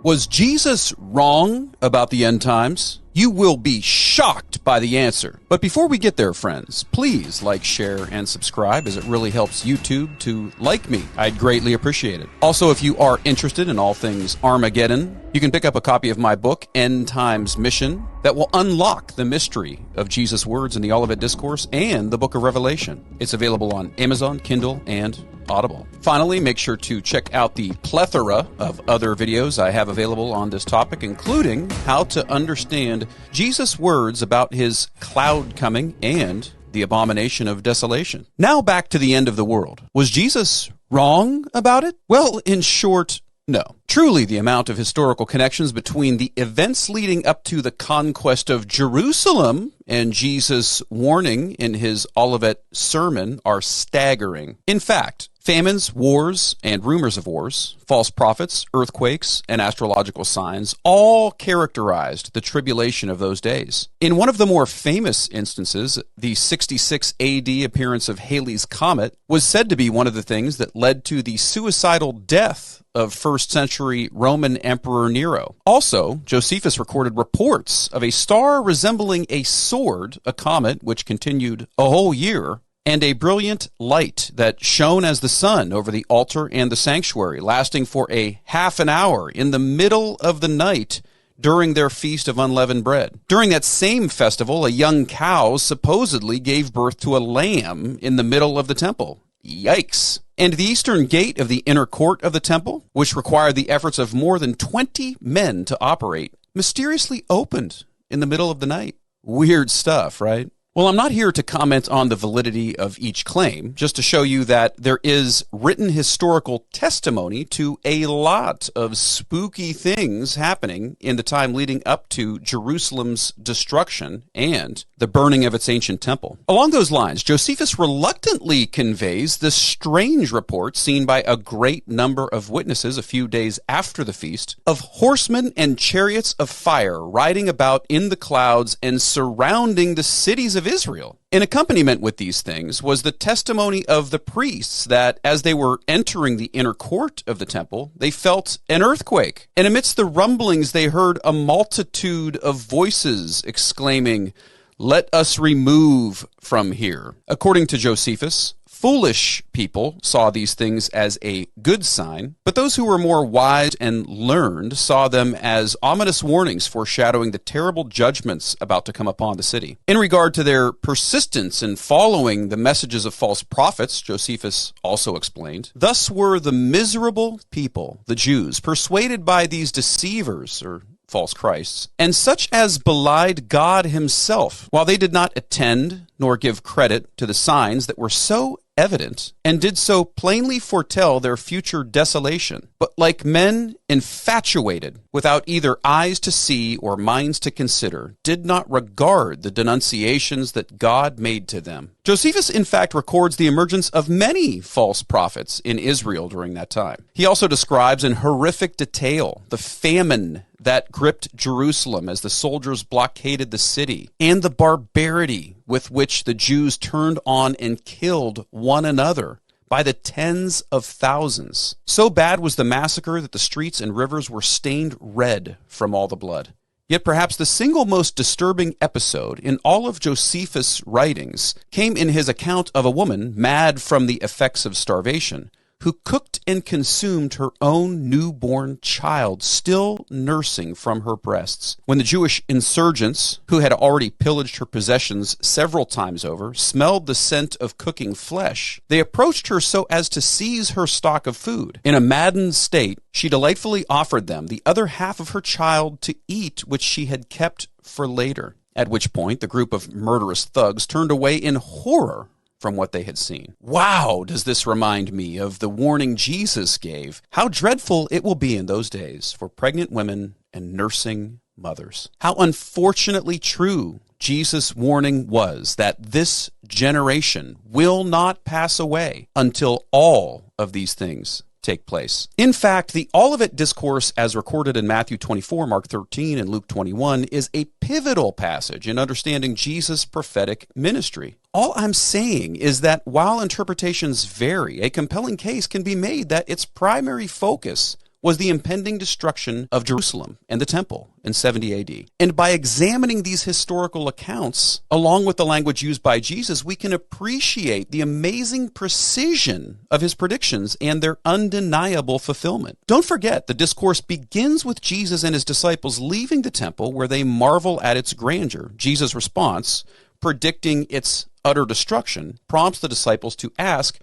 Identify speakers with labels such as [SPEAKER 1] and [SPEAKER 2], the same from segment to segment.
[SPEAKER 1] Was Jesus wrong about the end times? You will be shocked by the answer. But before we get there, friends, please like, share, and subscribe, as it really helps YouTube to like me. I'd greatly appreciate it. Also, if you are interested in all things Armageddon, you can pick up a copy of my book, End Times Mission, that will unlock the mystery of Jesus' words in the Olivet Discourse and the book of Revelation. It's available on Amazon, Kindle, and Audible. Finally, make sure to check out the plethora of other videos I have available on this topic, including how to understand Jesus' words about his cloud coming and the abomination of desolation. Now back to the end of the world. Was Jesus wrong about it? Well, in short, no. Truly, the amount of historical connections between the events leading up to the conquest of Jerusalem and Jesus' warning in his Olivet sermon are staggering. In fact, famines, wars, and rumors of wars, false prophets, earthquakes, and astrological signs all characterized the tribulation of those days. In one of the more famous instances, the 66 AD appearance of Halley's Comet was said to be one of the things that led to the suicidal death of 1st century Roman Emperor Nero. Also, Josephus recorded reports of a star resembling a sword, a comet, which continued a whole year, and a brilliant light that shone as the sun over the altar and the sanctuary, lasting for a half an hour in the middle of the night during their feast of unleavened bread. During that same festival, a young cow supposedly gave birth to a lamb in the middle of the temple. Yikes. And the eastern gate of the inner court of the temple, which required the efforts of more than 20 men to operate, mysteriously opened in the middle of the night. Weird stuff, right? Well, I'm not here to comment on the validity of each claim, just to show you that there is written historical testimony to a lot of spooky things happening in the time leading up to Jerusalem's destruction and the burning of its ancient temple. Along those lines, Josephus reluctantly conveys the strange report seen by a great number of witnesses a few days after the feast of horsemen and chariots of fire riding about in the clouds and surrounding the cities of Israel. In accompaniment with these things was the testimony of the priests that as they were entering the inner court of the temple, they felt an earthquake. And amidst the rumblings, they heard a multitude of voices exclaiming, "Let us remove from here." According to Josephus, foolish people saw these things as a good sign, but those who were more wise and learned saw them as ominous warnings foreshadowing the terrible judgments about to come upon the city. In regard to their persistence in following the messages of false prophets, Josephus also explained, "Thus were the miserable people, the Jews, persuaded by these deceivers," or false Christs, "and such as belied God himself, while they did not attend nor give credit to the signs that were so evident, and did so plainly foretell their future desolation, but like men infatuated, without either eyes to see or minds to consider, did not regard the denunciations that God made to them." Josephus, in fact, records the emergence of many false prophets in Israel during that time. He also describes in horrific detail the famine that gripped Jerusalem as the soldiers blockaded the city, and the barbarity with which the Jews turned on and killed one another by the tens of thousands. So bad was the massacre that the streets and rivers were stained red from all the blood. Yet perhaps the single most disturbing episode in all of Josephus' writings came in his account of a woman mad from the effects of starvation, who cooked and consumed her own newborn child, still nursing from her breasts. When the Jewish insurgents, who had already pillaged her possessions several times over, smelled the scent of cooking flesh, they approached her so as to seize her stock of food. In a maddened state, she delightfully offered them the other half of her child to eat, which she had kept for later. At which point, the group of murderous thugs turned away in horror from what they had seen. Wow, does this remind me of the warning Jesus gave. How dreadful it will be in those days for pregnant women and nursing mothers. How unfortunately true Jesus' warning was that this generation will not pass away until all of these things take place. In fact, the Olivet Discourse, as recorded in Matthew 24, Mark 13, and Luke 21, is a pivotal passage in understanding Jesus' prophetic ministry. All I'm saying is that while interpretations vary, a compelling case can be made that its primary focus was the impending destruction of Jerusalem and the temple in 70 AD. And by examining these historical accounts, along with the language used by Jesus, we can appreciate the amazing precision of his predictions and their undeniable fulfillment. Don't forget, the discourse begins with Jesus and his disciples leaving the temple where they marvel at its grandeur. Jesus' response, predicting its utter destruction, prompts the disciples to ask,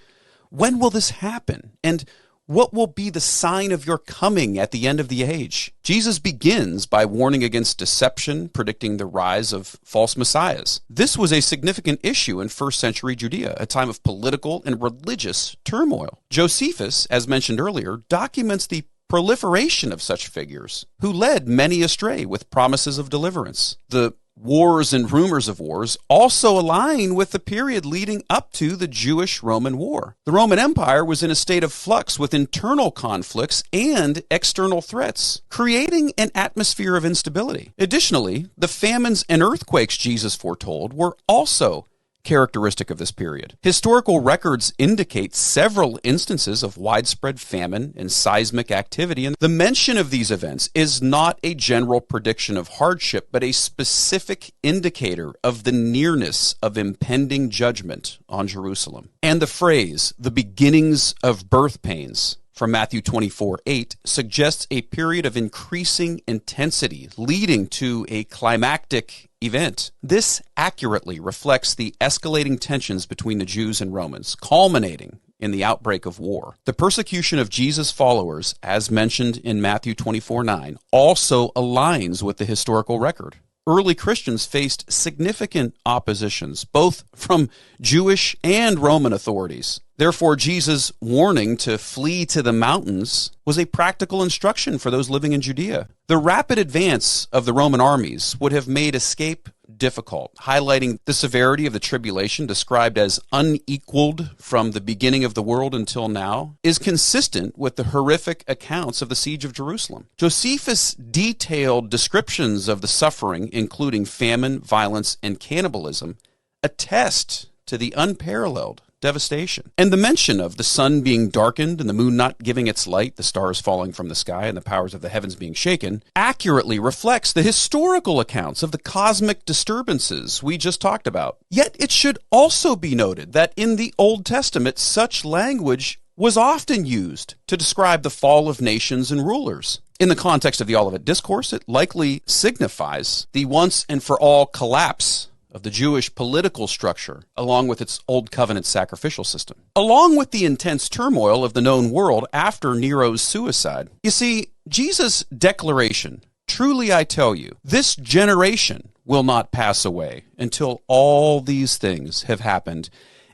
[SPEAKER 1] when will this happen? And what will be the sign of your coming at the end of the age? Jesus begins by warning against deception, predicting the rise of false messiahs. This was a significant issue in first century Judea, a time of political and religious turmoil. Josephus, as mentioned earlier, documents the proliferation of such figures who led many astray with promises of deliverance. The wars and rumors of wars also align with the period leading up to the Jewish-Roman War. The Roman Empire was in a state of flux with internal conflicts and external threats, creating an atmosphere of instability. Additionally, the famines and earthquakes Jesus foretold were also characteristic of this period. Historical records indicate several instances of widespread famine and seismic activity, and the mention of these events is not a general prediction of hardship, but a specific indicator of the nearness of impending judgment on Jerusalem. And the phrase, the beginnings of birth pains, from Matthew 24:8 suggests a period of increasing intensity leading to a climactic event. This accurately reflects the escalating tensions between the Jews and Romans, culminating in the outbreak of war. The persecution of Jesus' followers, as mentioned in Matthew 24:9, also aligns with the historical record. Early Christians faced significant oppositions, both from Jewish and Roman authorities. Therefore, Jesus' warning to flee to the mountains was a practical instruction for those living in Judea. The rapid advance of the Roman armies would have made escape difficult, highlighting the severity of the tribulation described as unequaled from the beginning of the world until now, is consistent with the horrific accounts of the siege of Jerusalem. Josephus' detailed descriptions of the suffering, including famine, violence, and cannibalism, attest to the unparalleled devastation. And the mention of the sun being darkened and the moon not giving its light, the stars falling from the sky, and the powers of the heavens being shaken, accurately reflects the historical accounts of the cosmic disturbances we just talked about. Yet it should also be noted that in the Old Testament, such language was often used to describe the fall of nations and rulers. In the context of the Olivet Discourse, it likely signifies the once and for all collapse of the Jewish political structure, along with its Old Covenant sacrificial system, along with the intense turmoil of the known world after Nero's suicide. You see, Jesus' declaration, truly I tell you, this generation will not pass away until all these things have happened,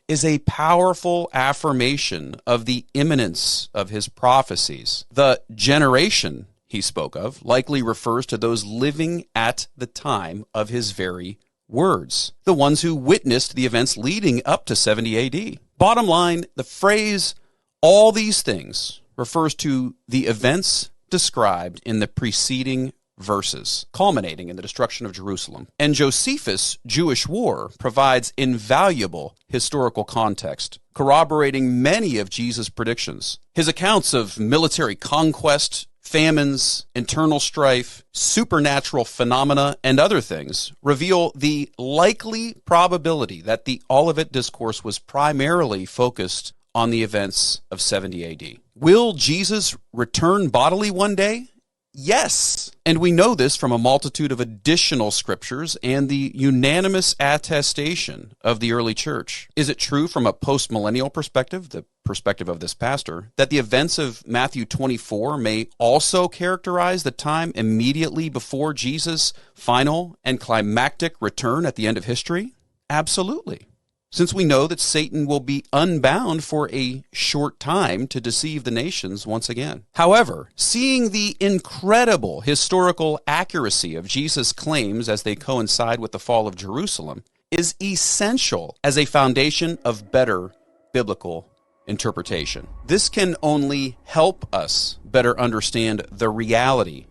[SPEAKER 1] is a powerful affirmation of the imminence of his prophecies. The generation he spoke of likely refers to those living at the time of his very words, the ones who witnessed the events leading up to 70 AD. Bottom line, the phrase, all these things, refers to the events described in the preceding verses, culminating in the destruction of Jerusalem. And Josephus' Jewish war provides invaluable historical context, corroborating many of Jesus' predictions. His accounts of military conquest, famines, internal strife, supernatural phenomena, and other things reveal the likely probability that the Olivet Discourse was primarily focused on the events of 70 AD. Will Jesus return bodily one day? Yes. And we know this from a multitude of additional scriptures and the unanimous attestation of the early church. Is it true from a post-millennial perspective, the perspective of this pastor, that the events of Matthew 24 may also characterize the time immediately before Jesus' final and climactic return at the end of history? Absolutely. Since we know that Satan will be unbound for a short time to deceive the nations once again. However, seeing the incredible historical accuracy of Jesus' claims as they coincide with the fall of Jerusalem is essential as a foundation of better biblical interpretation. This can only help us better understand the reality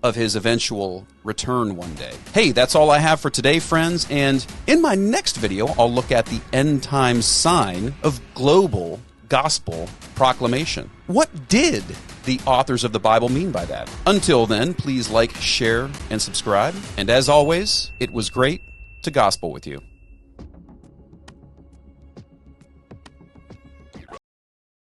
[SPEAKER 1] of his eventual return one day. Hey, that's all I have for today, friends, and in my next video, I'll look at the end times sign of global gospel proclamation. What did the authors of the Bible mean by that. Until then, please like, share, and subscribe. And as always, it was great to gospel with you.